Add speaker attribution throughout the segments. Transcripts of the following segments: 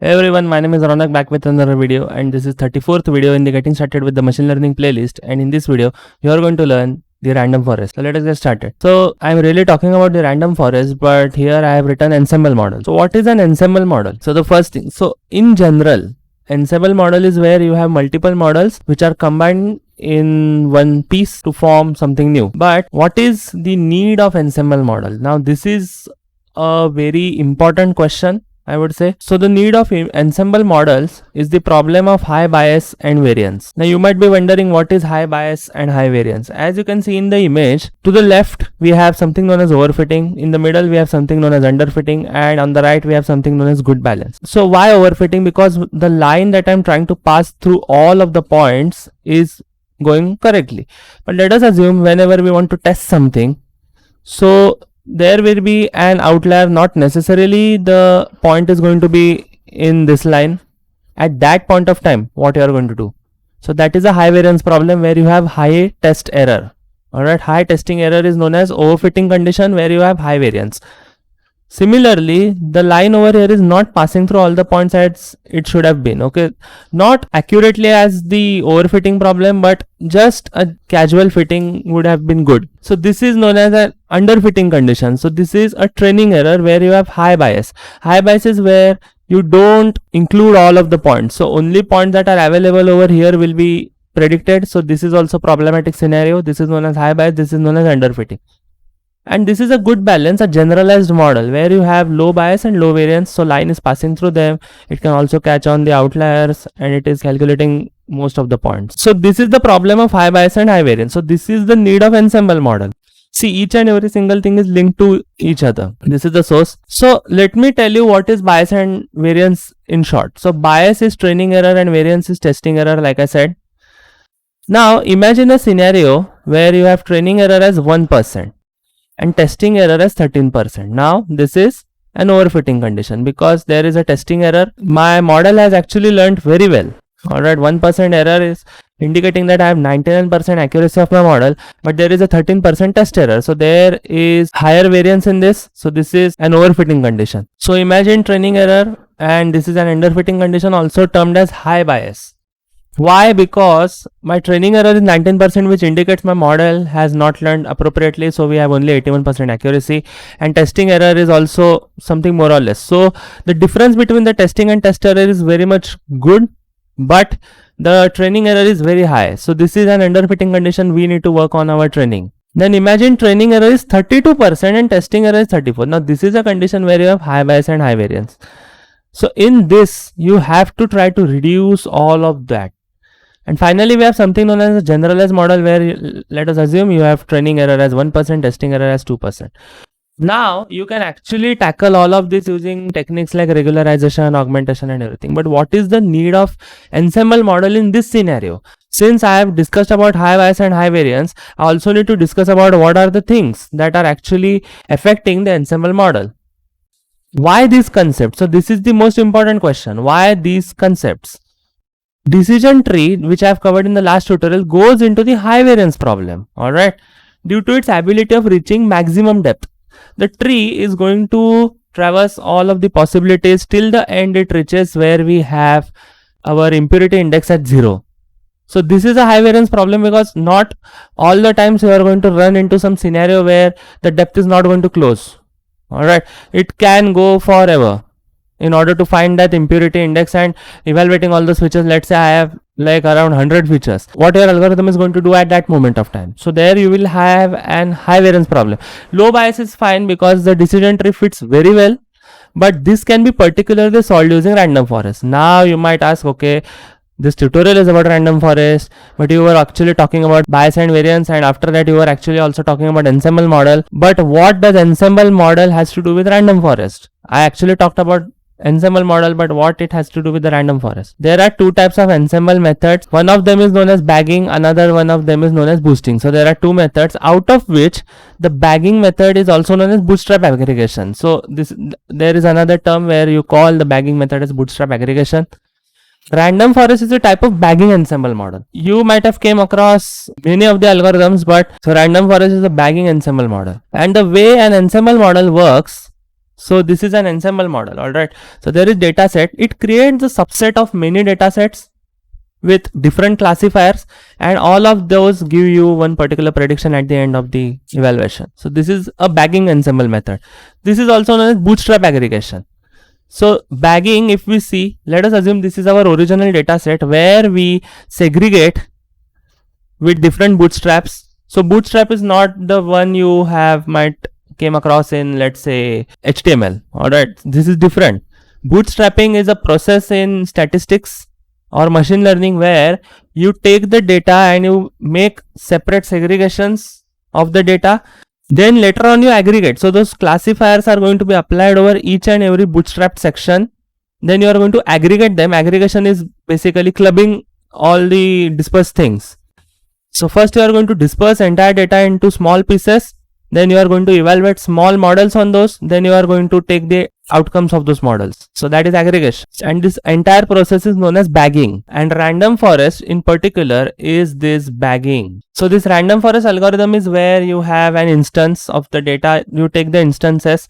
Speaker 1: Hey everyone, my name is Ronak, back with another video, and this is 34th video in the Getting Started with the Machine Learning playlist. And in this video, you are going to learn the random forest. So let us get started. So I'm really talking about the random forest, but here I have written ensemble model. So what is an ensemble model? So the first thing, so in general, ensemble model is where you have multiple models which are combined in one piece to form something new. But what is the need of ensemble model? Now this is a very important question, I would say. So the need of ensemble models is the problem of high bias and variance. Now you might be wondering what is high bias and high variance. As you can see in the image, to the left we have something known as overfitting, in the middle we have something known as underfitting, and on the right we have something known as good balance. So why overfitting? Because the line that I'm trying to pass through all of the points is going correctly. But let us assume whenever we want to test something, so there will be an outlier, not necessarily the point is going to be in this line at that point of time. What you are going to do, so that is a high variance problem where you have high test error. Alright, high testing error is known as overfitting condition where you have high variance. Similarly, the line over here is not passing through all the points as it should have been. Okay, not accurately as the overfitting problem, but just a casual fitting would have been good. So this is known as an underfitting condition. So this is a training error where you have high bias. High bias is where you don't include all of the points. So only points that are available over here will be predicted. So this is also problematic scenario. This is known as high bias. This is known as underfitting. And this is a good balance, a generalized model where you have low bias and low variance. So line is passing through them. It can also catch on the outliers and it is calculating most of the points. So this is the problem of high bias and high variance. So this is the need of ensemble model. See, each and every single thing is linked to each other. This is the source. So let me tell you what is bias and variance in short. So bias is training error and variance is testing error, like I said. Now imagine a scenario where you have training error as 1%. and testing error as 13%. Now this is an overfitting condition because there is a testing error. My model has actually learned very well. Alright, 1% error is indicating that I have 99% accuracy of my model, but there is a 13% test error. So there is higher variance in this. So this is an overfitting condition. So imagine training error, and this is an underfitting condition, also termed as high bias. Why? Because my training error is 19%, which indicates my model has not learned appropriately. So we have only 81% accuracy, and testing error is also something more or less. So the difference between the testing and test error is very much good, but the training error is very high. So this is an underfitting condition. We need to work on our training. Then imagine training error is 32% and testing error is 34%. Now this is a condition where you have high bias and high variance. So in this, you have to try to reduce all of that. And finally, we have something known as a generalized model where let us assume you have training error as 1%, testing error as 2%. Now you can actually tackle all of this using techniques like regularization, augmentation and everything. But what is the need of ensemble model in this scenario? Since I have discussed about high bias and high variance, I also need to discuss about what are the things that are actually affecting the ensemble model. Why these concepts? So this is the most important question. Why these concepts? Decision tree, which I have covered in the last tutorial, goes into the high variance problem. Alright, due to its ability of reaching maximum depth, the tree is going to traverse all of the possibilities till the end it reaches where we have our impurity index at 0. So this is a high variance problem because not all the times you are going to run into some scenario where the depth is not going to close. Alright, it can go forever. In order to find that impurity index and evaluating all the switches, let's say I have like around 100 features, what your algorithm is going to do at that moment of time. So there you will have an high variance problem. Low bias is fine because the decision tree fits very well, but this can be particularly solved using random forest. Now you might ask, okay, this tutorial is about random forest, but you were actually talking about bias and variance, and after that you were actually also talking about ensemble model. But what does ensemble model has to do with random forest? I actually talked about ensemble model, but what it has to do with the random forest? There are two types of ensemble methods. One of them is known as bagging, another one of them is known as boosting. So there are two methods, out of which the bagging method is also known as bootstrap aggregation. So there is another term where you call the bagging method as bootstrap aggregation. Random forest is a type of bagging ensemble model. You might have came across many of the algorithms, but so random forest is a bagging ensemble model. And the way an ensemble model works, So this is an ensemble model, alright. So there is data set. It creates a subset of many data sets with different classifiers, and all of those give you one particular prediction at the end of the evaluation. So this is a bagging ensemble method. This is also known as bootstrap aggregation. So bagging, if we see, let us assume this is our original data set where we segregate with different bootstraps. So bootstrap is not the one you might came across in, let's say, HTML. Alright, this is different. Bootstrapping is a process in statistics or machine learning where you take the data and you make separate segregations of the data. Then later on you aggregate. So those classifiers are going to be applied over each and every bootstrapped section. Then you are going to aggregate them. Aggregation is basically clubbing all the dispersed things. So first you are going to disperse entire data into small pieces. Then you are going to evaluate small models on those. Then you are going to take the outcomes of those models. So that is aggregation. And this entire process is known as bagging. And random forest in particular is this bagging. So this random forest algorithm is where you have an instance of the data. You take the instances,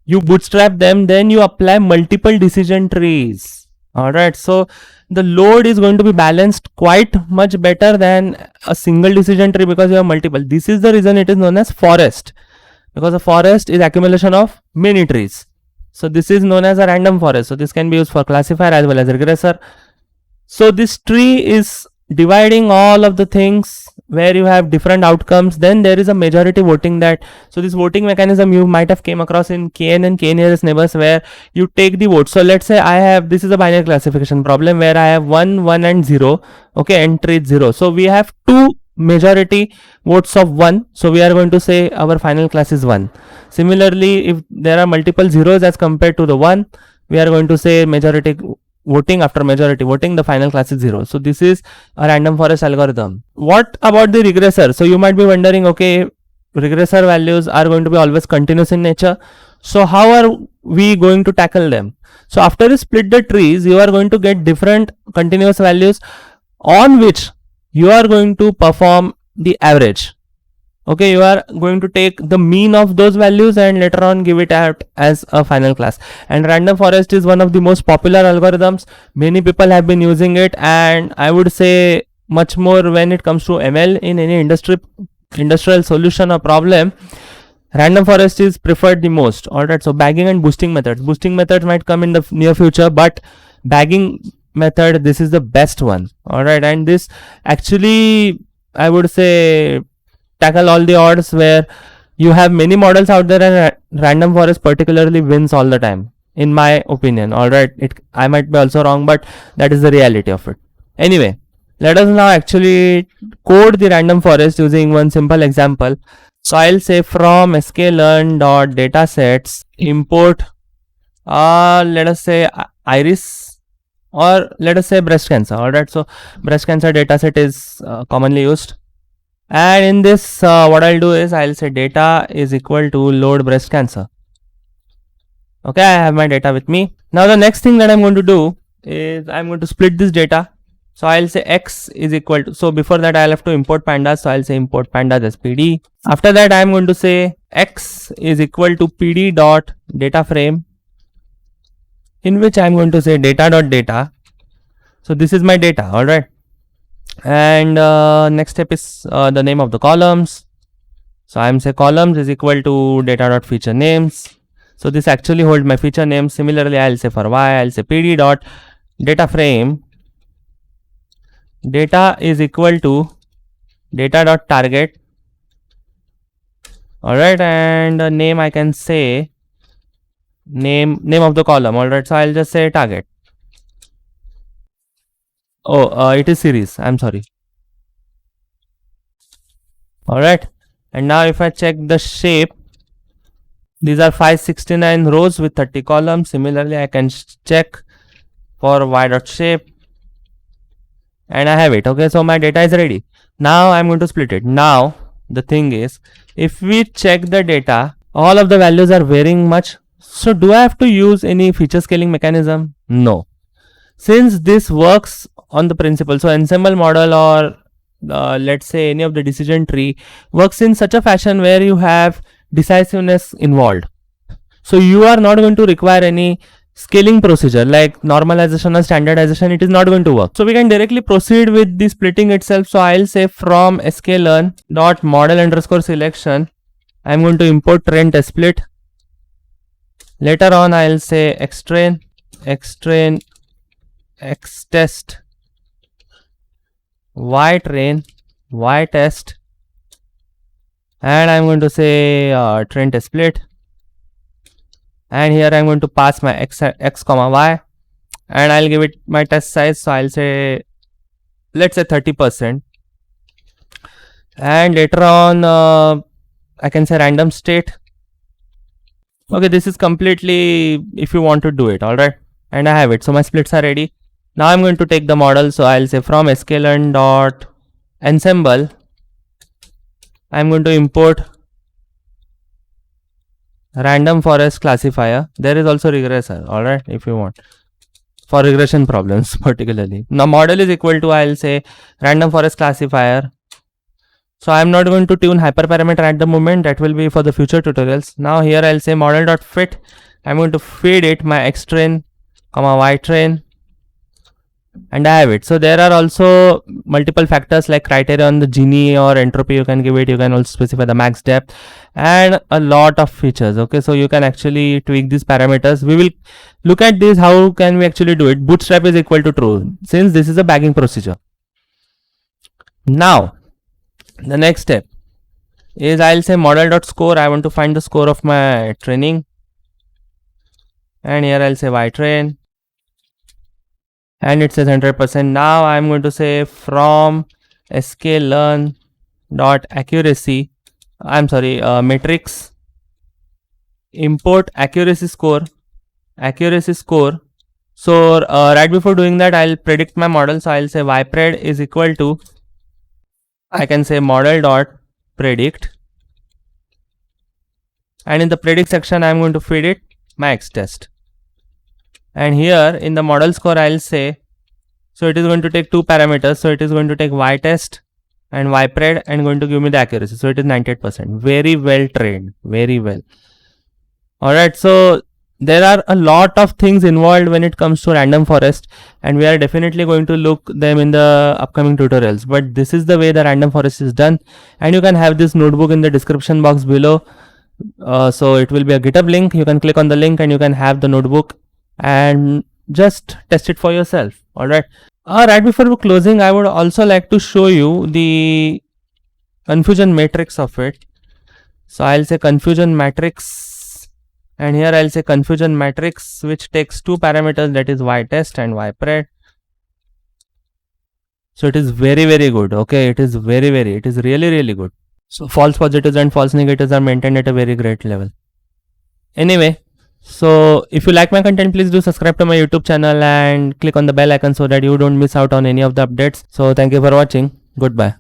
Speaker 1: you bootstrap them, then you apply multiple decision trees. Alright, so the load is going to be balanced quite much better than a single decision tree because you have multiple. This is the reason it is known as forest, because a forest is accumulation of many trees. So this is known as a random forest. So this can be used for classifier as well as regressor. So this tree is dividing all of the things where you have different outcomes. Then there is a majority voting that. So this voting mechanism you might have came across in KN and K nearest neighbors where you take the vote. So let's say this is a binary classification problem where I have 1, 1 and 0. Okay, entry is 0. So we have two majority votes of 1. So we are going to say our final class is 1. Similarly, if there are multiple zeros as compared to the 1, we are going to say majority voting after majority voting, the final class is 0. So this is a random forest algorithm. What about the regressor? So you might be wondering, okay, regressor values are going to be always continuous in nature. So how are we going to tackle them? So after you split the trees, you are going to get different continuous values on which you are going to perform the average. Okay, you are going to take the mean of those values and later on give it out as a final class. And random forest is one of the most popular algorithms. Many people have been using it, and I would say much more when it comes to ML in any industrial solution or problem. Random forest is preferred the most. Alright, so bagging and boosting methods. Boosting methods might come in the near future, but bagging method, this is the best one. Alright, and this actually, I would say, tackle all the odds where you have many models out there, and random forest particularly wins all the time, in my opinion. Alright, I might be also wrong, but that is the reality of it. Anyway, let us now actually code the random forest using one simple example. So I'll say from sklearn.datasets import let us say iris, or let us say breast cancer. Alright, so breast cancer dataset is commonly used. And in this, what I'll do is I'll say data is equal to load breast cancer. Okay, I have my data with me. Now the next thing that I'm going to do is I'm going to split this data. So I'll say x is equal to, so before that I'll have to import pandas. So I'll say import pandas as pd. After that I'm going to say x is equal to pd dot data frame, in which I'm going to say data dot data. So this is my data. Alright. And next step is the name of the columns. So I'm say columns is equal to data dot feature names. So this actually hold my feature names. Similarly, I'll say for y, I'll say pd dot data frame data is equal to data dot target. Alright, and name I can say name of the column. Alright, so I'll just say target. Oh, it is series. I'm sorry. Alright, and now if I check the shape, these are 569 rows with 30 columns. Similarly, I can check for y dot shape, and I have it. Okay, so my data is ready. Now I'm going to split it. Now the thing is, if we check the data, all of the values are varying much. So do I have to use any feature scaling mechanism? No. Since this works on the principle, so ensemble model or let's say any of the decision tree works in such a fashion where you have decisiveness involved. So you are not going to require any scaling procedure like normalization or standardization. It is not going to work. So we can directly proceed with the splitting itself. So I'll say from sklearn dot model underscore selection, I'm going to import train test split. Later on I'll say xtrain xtest ytrain ytest, and I'm going to say train test split, and here I'm going to pass my x comma y, and I'll give it my test size. So I'll say, let's say 30%, and later on I can say random state. Okay, this is completely if you want to do it. All right, and I have it. So my splits are ready. Now I'm going to take the model. So I'll say from sklearn dot ensemble, I'm going to import random forest classifier. There is also regressor, all right, if you want for regression problems particularly. Now model is equal to, I'll say random forest classifier. So I'm not going to tune hyperparameter at the moment, that will be for the future tutorials. Now here I'll say model dot fit, I'm going to feed it my xtrain comma ytrain, and I have it. So there are also multiple factors like criteria on the Gini or entropy you can give it. You can also specify the max depth and a lot of features. Okay, so you can actually tweak these parameters. We will look at this, how can we actually do it. Bootstrap is equal to true since this is a bagging procedure. Now the next step is I'll say model dot score. I want to find the score of my training, and here I'll say ytrain, and it says 100%. Now I'm going to say from sklearn dot accuracy, matrix, import accuracy score. So right before doing that, I'll predict my model. So I'll say ypred is equal to, I can say model dot predict, and in the predict section I'm going to feed it my xtest, and here in the model score I'll say, so it is going to take two parameters. So it is going to take ytest and ypred and going to give me the accuracy. So it is 98%. Very well trained, very well. All right, so there are a lot of things involved when it comes to random forest, and we are definitely going to look them in the upcoming tutorials, but this is the way the random forest is done. And you can have this notebook in the description box below. So it will be a GitHub link. You can click on the link and you can have the notebook and just test it for yourself. All right. Right before closing, I would also like to show you the confusion matrix of it. So I'll say confusion matrix, and here I'll say confusion matrix, which takes two parameters, that is ytest and ypred. So it is very, very good. Okay, it is it is really good. So false positives and false negatives are maintained at a very great level. Anyway, so if you like my content, please do subscribe to my YouTube channel and click on the bell icon so that you don't miss out on any of the updates. So thank you for watching. Goodbye.